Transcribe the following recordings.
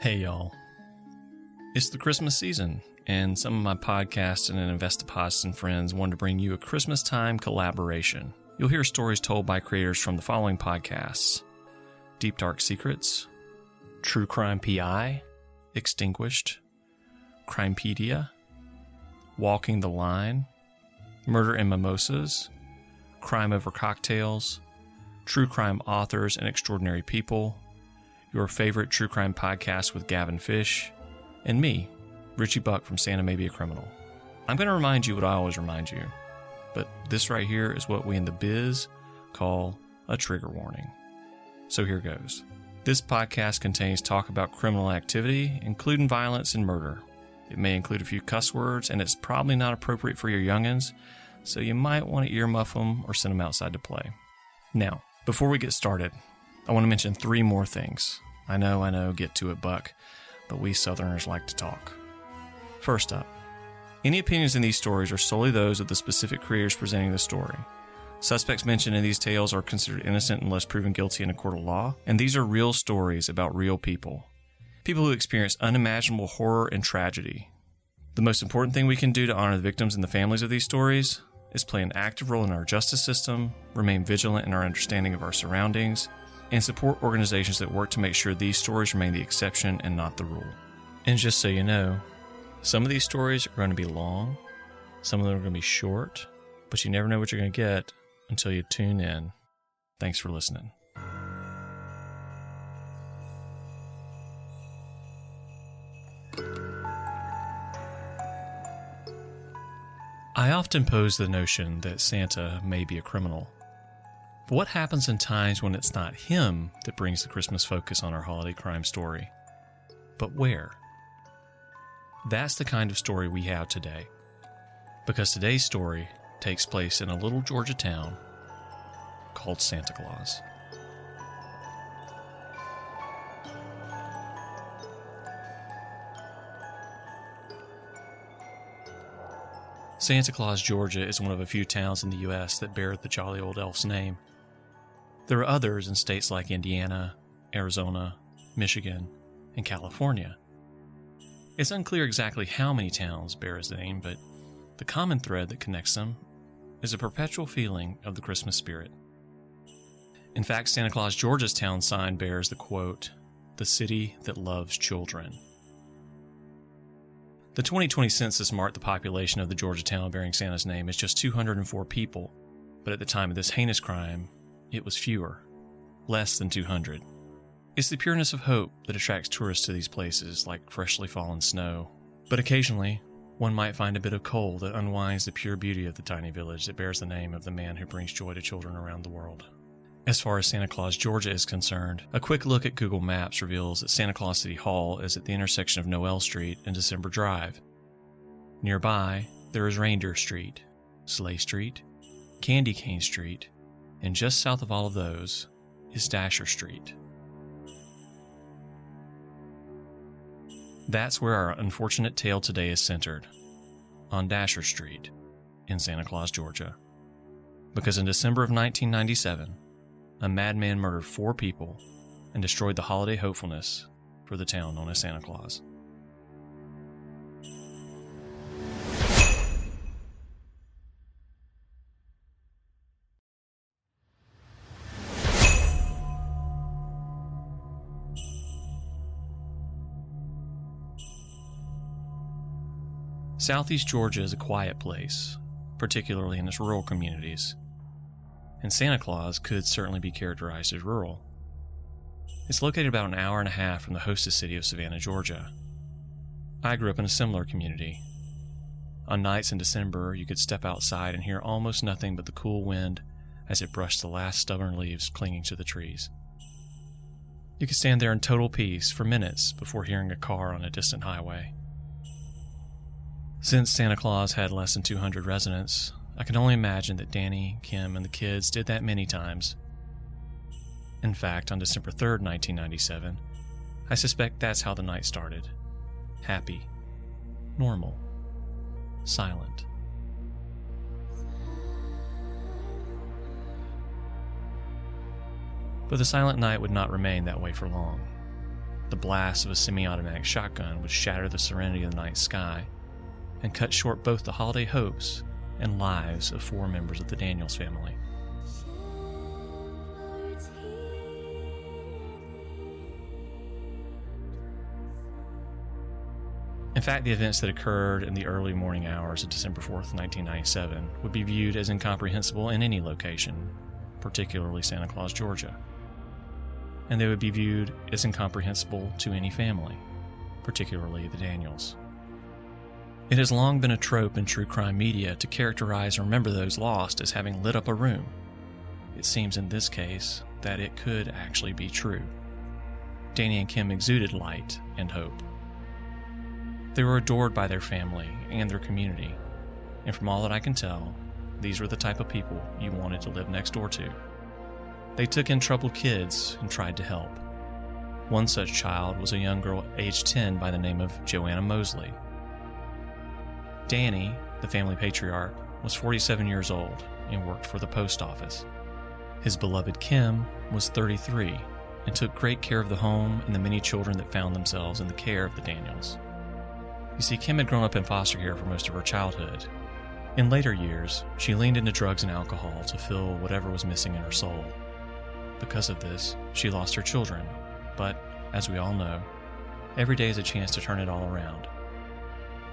Hey y'all, it's the Christmas season, and some of my podcasts and Investopodcasts and friends wanted to bring you a Christmas time collaboration. You'll hear stories told by creators from the following podcasts: Deep Dark Secrets, True Crime PI, Extinguished, Crimepedia, Walking the Line, Murder and Mimosas, Crime Over Cocktails, True Crime Authors and Extraordinary People, your favorite true crime podcast with Gavin Fish, and me, Richie Buck from Santa May Be a Criminal. I'm going to remind you what I always remind you, but this right here is what we in the biz call a trigger warning. So here goes. This podcast contains talk about criminal activity, including violence and murder. It may include a few cuss words, and it's probably not appropriate for your youngins, so you might want to earmuff them or send them outside to play. Now, before we get started, I want to mention 3 more things. I know, get to it, Buck, but we Southerners like to talk. First up, any opinions in these stories are solely those of the specific creators presenting the story. Suspects mentioned in these tales are considered innocent unless proven guilty in a court of law, and these are real stories about real people. People who experience unimaginable horror and tragedy. The most important thing we can do to honor the victims and the families of these stories is play an active role in our justice system, remain vigilant in our understanding of our surroundings, and support organizations that work to make sure these stories remain the exception and not the rule. And just so you know, some of these stories are going to be long, some of them are going to be short, but you never know what you're going to get until you tune in. Thanks for listening. I often pose the notion that Santa may be a criminal. But what happens in times when it's not him that brings the Christmas focus on our holiday crime story, but where? That's the kind of story we have today, because today's story takes place in a little Georgia town called Santa Claus. Santa Claus, Georgia is one of a few towns in the U.S. that bear the jolly old elf's name. There are others in states like Indiana, Arizona, Michigan, and California. It's unclear exactly how many towns bear his name, but the common thread that connects them is a perpetual feeling of the Christmas spirit. In fact, Santa Claus, Georgia's town sign bears the quote, "The city that loves children." The 2020 census marked the population of the Georgia town bearing Santa's name as just 204 people, but at the time of this heinous crime, it was fewer, less than 200. It's the pureness of hope that attracts tourists to these places like freshly fallen snow. But occasionally, one might find a bit of coal that unwinds the pure beauty of the tiny village that bears the name of the man who brings joy to children around the world. As far as Santa Claus, Georgia is concerned, a quick look at Google Maps reveals that Santa Claus City Hall is at the intersection of Noel Street and December Drive. Nearby, there is Reindeer Street, Sleigh Street, Candy Cane Street, and just south of all of those is Dasher Street. That's where our unfortunate tale today is centered, on Dasher Street in Santa Claus, Georgia. Because in December of 1997, a madman murdered 4 people and destroyed the holiday hopefulness for the town known as Santa Claus. Southeast Georgia is a quiet place, particularly in its rural communities, and Santa Claus could certainly be characterized as rural. It's located about an hour and a half from the hostess city of Savannah, Georgia. I grew up in a similar community. On nights in December, you could step outside and hear almost nothing but the cool wind as it brushed the last stubborn leaves clinging to the trees. You could stand there in total peace for minutes before hearing a car on a distant highway. Since Santa Claus had less than 200 residents, I can only imagine that Danny, Kim, and the kids did that many times. In fact, on December 3rd, 1997, I suspect that's how the night started. Happy, normal, silent. But the silent night would not remain that way for long. The blast of a semi-automatic shotgun would shatter the serenity of the night sky and cut short both the holiday hopes and lives of 4 members of the Daniels family. In fact, the events that occurred in the early morning hours of December 4th, 1997 would be viewed as incomprehensible in any location, particularly Santa Claus, Georgia. And they would be viewed as incomprehensible to any family, particularly the Daniels. It has long been a trope in true crime media to characterize and remember those lost as having lit up a room. It seems in this case that it could actually be true. Danny and Kim exuded light and hope. They were adored by their family and their community, and from all that I can tell, these were the type of people you wanted to live next door to. They took in troubled kids and tried to help. One such child was a young girl aged 10 by the name of Joanna Mosley. Danny, the family patriarch, was 47 years old and worked for the post office. His beloved Kim was 33 and took great care of the home and the many children that found themselves in the care of the Daniels. You see, Kim had grown up in foster care for most of her childhood. In later years, she leaned into drugs and alcohol to fill whatever was missing in her soul. Because of this, she lost her children, but, as we all know, every day is a chance to turn it all around.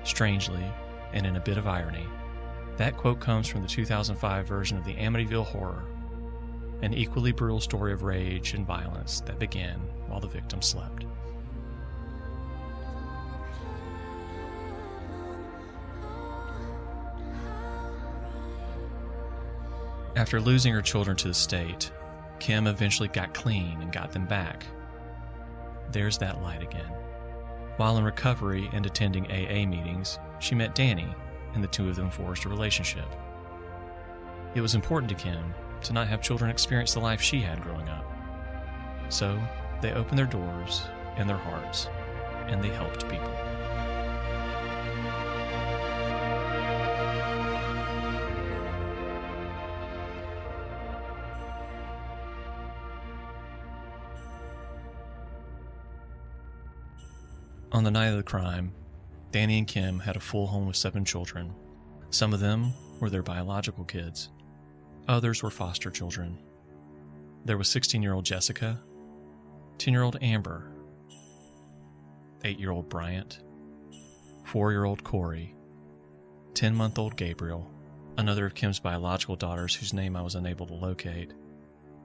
Strangely, and in a bit of irony, that quote comes from the 2005 version of the Amityville Horror, an equally brutal story of rage and violence that began while the victim slept. After losing her children to the state, Kim eventually got clean and got them back. There's that light again. While in recovery and attending AA meetings, she met Danny, and the two of them forged a relationship. It was important to Kim to not have children experience the life she had growing up. So, they opened their doors and their hearts, and they helped people. On the night of the crime, Danny and Kim had a full home of 7 children. Some of them were their biological kids. Others were foster children. There was 16-year-old Jessica, 10-year-old Amber, 8-year-old Bryant, 4-year-old Corey, 10-month-old Gabriel, another of Kim's biological daughters whose name I was unable to locate,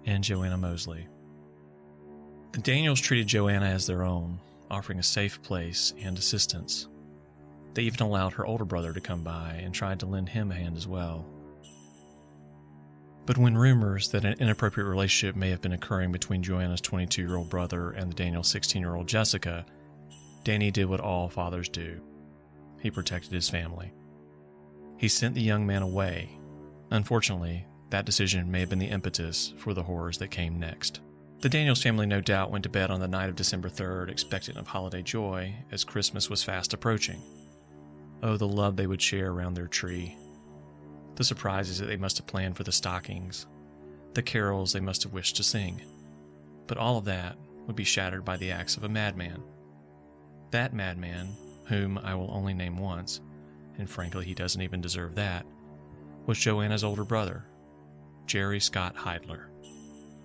and Joanna Mosley. The Daniels treated Joanna as their own, offering a safe place and assistance. They even allowed her older brother to come by and tried to lend him a hand as well. But when rumors that an inappropriate relationship may have been occurring between Joanna's 22-year-old brother and the Daniels' 16-year-old Jessica, Danny did what all fathers do. He protected his family. He sent the young man away. Unfortunately, that decision may have been the impetus for the horrors that came next. The Daniels family no doubt went to bed on the night of December 3rd, expectant of holiday joy, as Christmas was fast approaching. Oh, the love they would share around their tree. The surprises that they must have planned for the stockings. The carols they must have wished to sing. But all of that would be shattered by the acts of a madman. That madman, whom I will only name once, and frankly he doesn't even deserve that, was Joanna's older brother, Jerry Scott Heidler.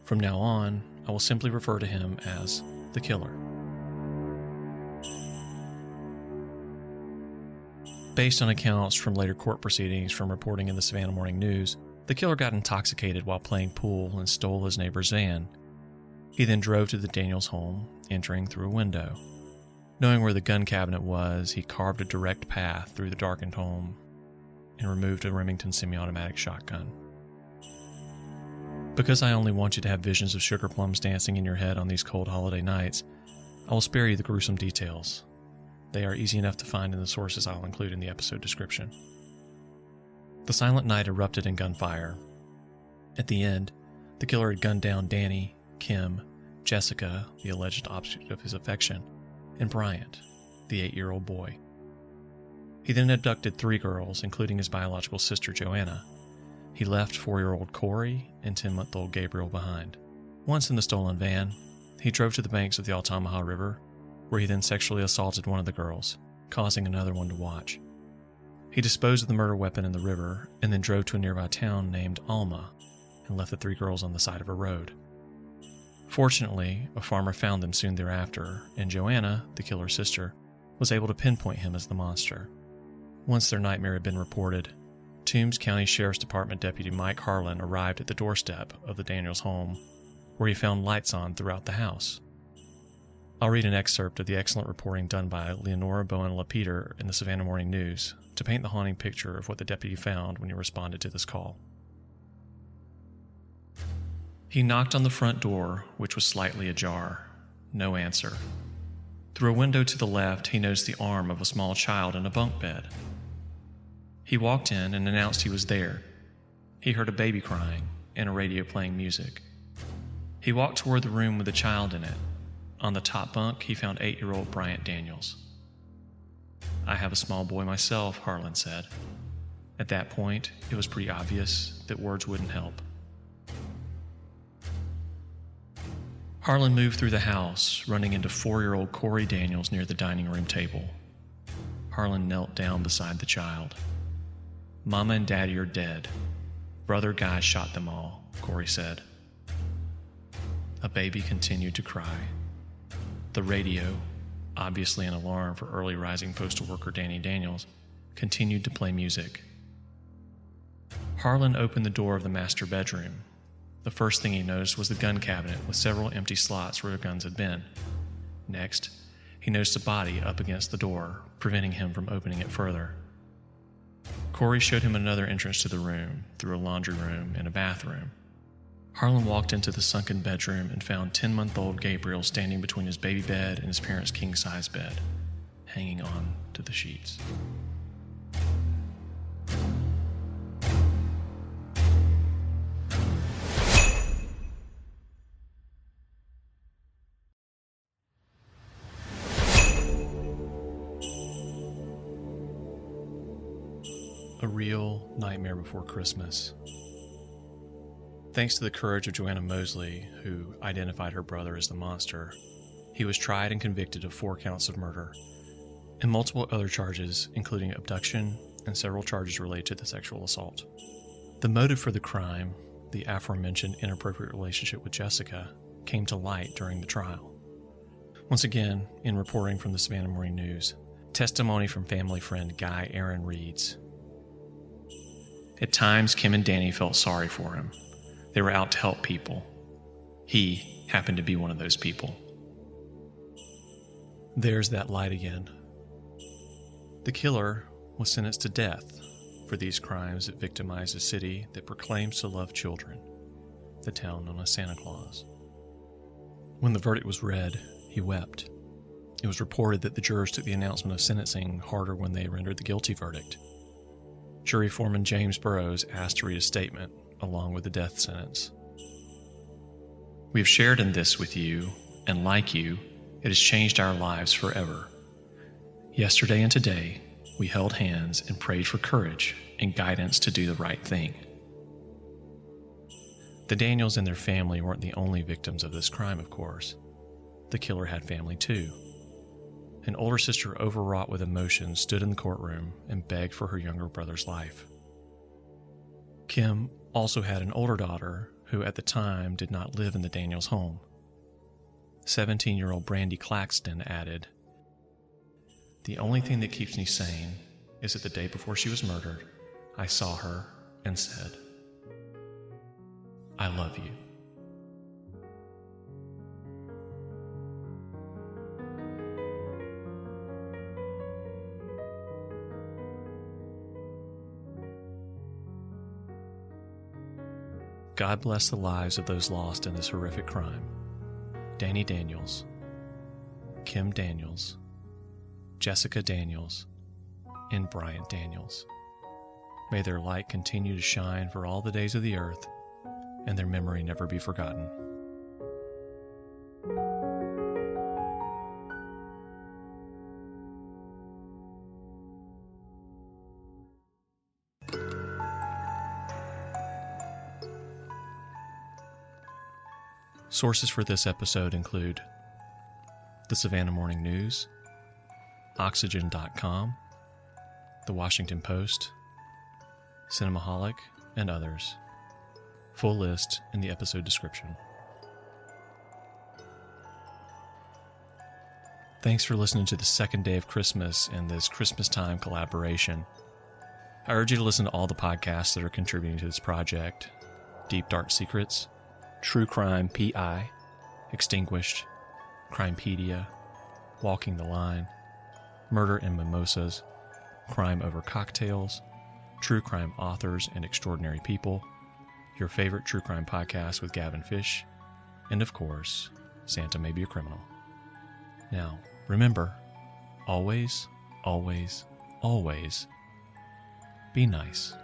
From now on, I will simply refer to him as the killer. Based on accounts from later court proceedings from reporting in the Savannah Morning News, the killer got intoxicated while playing pool and stole his neighbor's van. He then drove to the Daniels' home, entering through a window. Knowing where the gun cabinet was, he carved a direct path through the darkened home and removed a Remington semi-automatic shotgun. Because I only want you to have visions of sugar plums dancing in your head on these cold holiday nights, I will spare you the gruesome details. They are easy enough to find in the sources I'll include in the episode description. The silent night erupted in gunfire. At the end, the killer had gunned down Danny, Kim, Jessica, the alleged object of his affection, and Bryant, the 8-year-old boy. He then abducted 3 girls, including his biological sister Joanna. He left 4-year-old Corey and 10-month-old Gabriel behind. Once in the stolen van, he drove to the banks of the Altamaha River where he then sexually assaulted one of the girls, causing another one to watch. He disposed of the murder weapon in the river and then drove to a nearby town named Alma and left the 3 girls on the side of a road. Fortunately, a farmer found them soon thereafter, and Joanna, the killer's sister, was able to pinpoint him as the monster. Once their nightmare had been reported, Toombs County Sheriff's Department Deputy Mike Harlan arrived at the doorstep of the Daniels home, where he found lights on throughout the house. I'll read an excerpt of the excellent reporting done by Leonora Bowen-LaPeter in the Savannah Morning News to paint the haunting picture of what the deputy found when he responded to this call. He knocked on the front door, which was slightly ajar. No answer. Through a window to the left, he noticed the arm of a small child in a bunk bed. He walked in and announced he was there. He heard a baby crying and a radio playing music. He walked toward the room with a child in it. On the top bunk, he found 8-year-old Bryant Daniels. "I have a small boy myself," Harlan said. At that point, it was pretty obvious that words wouldn't help. Harlan moved through the house, running into 4-year-old Corey Daniels near the dining room table. Harlan knelt down beside the child. "Mama and Daddy are dead. Brother Guy shot them all," Corey said. A baby continued to cry. The radio, obviously an alarm for early rising postal worker Danny Daniels, continued to play music. Harlan opened the door of the master bedroom. The first thing he noticed was the gun cabinet with several empty slots where the guns had been. Next, he noticed a body up against the door, preventing him from opening it further. Corey showed him another entrance to the room, through a laundry room and a bathroom. Harlan walked into the sunken bedroom and found 10-month-old Gabriel standing between his baby bed and his parents' king-size bed, hanging on to the sheets. A real Nightmare Before Christmas. Thanks to the courage of Joanna Mosley, who identified her brother as the monster, he was tried and convicted of 4 counts of murder and multiple other charges, including abduction and several charges related to the sexual assault. The motive for the crime, the aforementioned inappropriate relationship with Jessica, came to light during the trial. Once again, in reporting from the Savannah Morning News, testimony from family friend Guy Aaron reads, "At times, Kim and Danny felt sorry for him. They were out to help people. He happened to be one of those people." There's that light again. The killer was sentenced to death for these crimes that victimize a city that proclaims to love children, the town known as Santa Claus. When the verdict was read, he wept. It was reported that the jurors took the announcement of sentencing harder when they rendered the guilty verdict. Jury foreman James Burrows asked to read a statement along with the death sentence. "We have shared in this with you, and like you, it has changed our lives forever. Yesterday and today, we held hands and prayed for courage and guidance to do the right thing." The Daniels and their family weren't the only victims of this crime, of course. The killer had family too. An older sister overwrought with emotion stood in the courtroom and begged for her younger brother's life. Kim also had an older daughter who at the time did not live in the Daniels home. 17-year-old Brandy Claxton added, "The only thing that keeps me sane is that the day before she was murdered, I saw her and said, 'I love you.'" God bless the lives of those lost in this horrific crime. Danny Daniels, Kim Daniels, Jessica Daniels, and Bryant Daniels. May their light continue to shine for all the days of the earth, and their memory never be forgotten. Sources for this episode include the Savannah Morning News, Oxygen.com, the Washington Post, Cinemaholic, and others. Full list in the episode description. Thanks for listening to the second day of Christmas and this Christmas time collaboration. I urge you to listen to all the podcasts that are contributing to this project: Deep Dark Secrets, True Crime PI, Extinguished, Crimepedia, Walking the Line, Murder and Mimosas, Crime Over Cocktails, True Crime Authors and Extraordinary People, your favorite true crime podcast with Gavin Fish, and of course, Santa May Be a Criminal. Now, remember, always, always, always be nice.